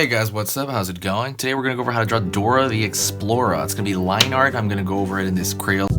Hey guys, what's up? How's it going? Today we're gonna go over how to draw Dora the Explorer. It's gonna be line art. I'm gonna go over it in this Crayola.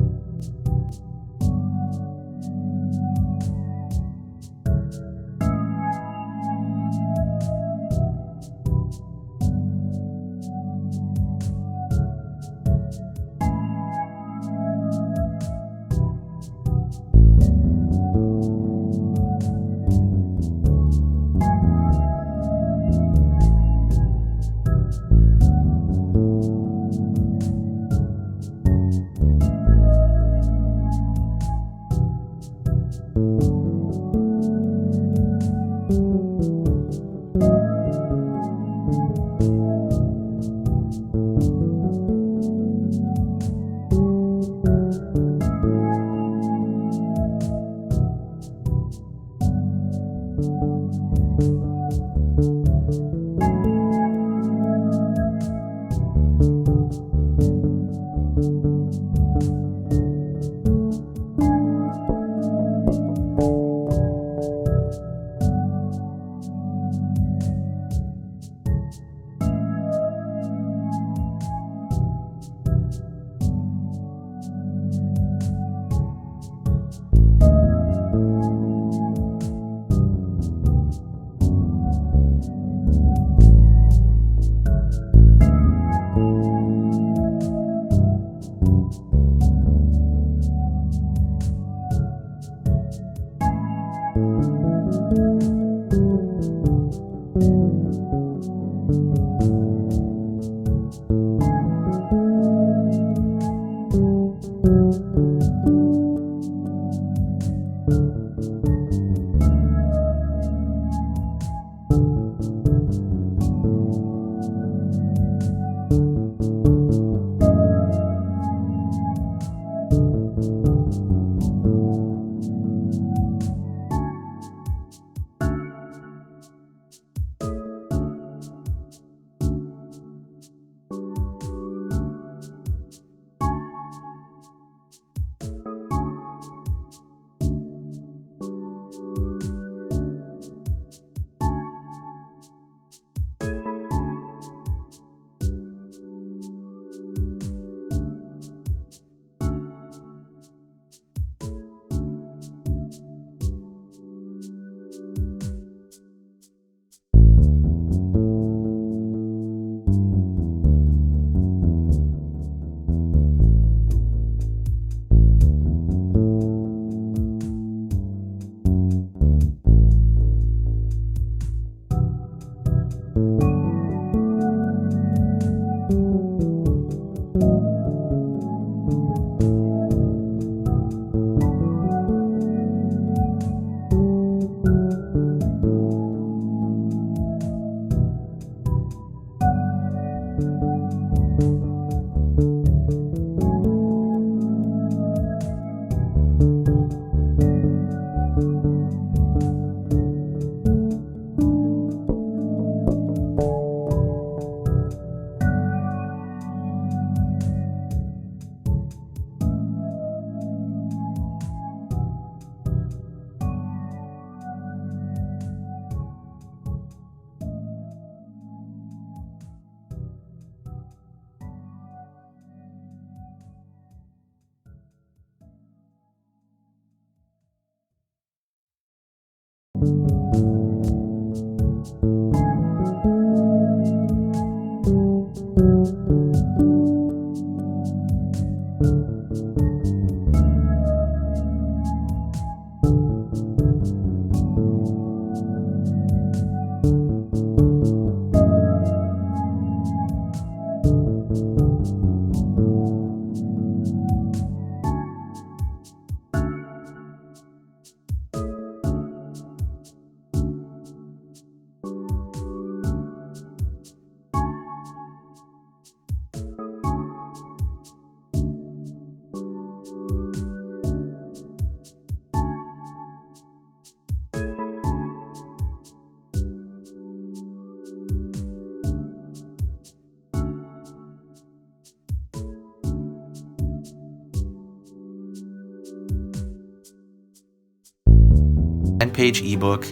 Page ebook,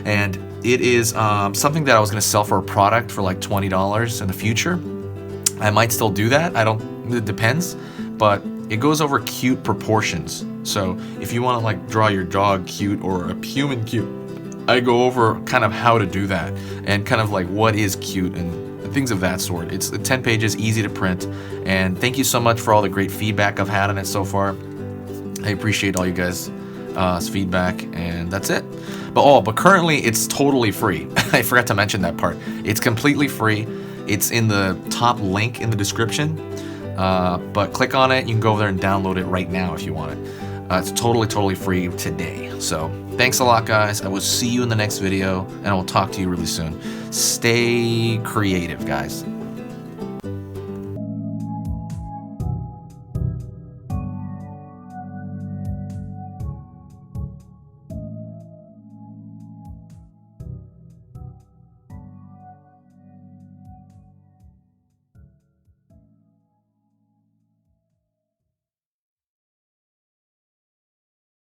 and It is something that I was going to sell for a product for like $20 in the future. I might still do that. It depends, but it goes over cute proportions. So if you want to like draw your dog cute or a human cute, I go over kind of how to do that and kind of like what is cute and things of that sort. It's 10 pages, easy to print, and thank you so much for all the great feedback I've had on it so far. I appreciate all you guys' feedback, and that's it. But currently it's totally free. I forgot to mention that part. It's completely free. It's in the top link in the description. But click on it. You can go over there and download it right now if you want it. It's totally free today. So thanks a lot, guys. I will see you in the next video, and I will talk to you really soon. Stay creative, guys.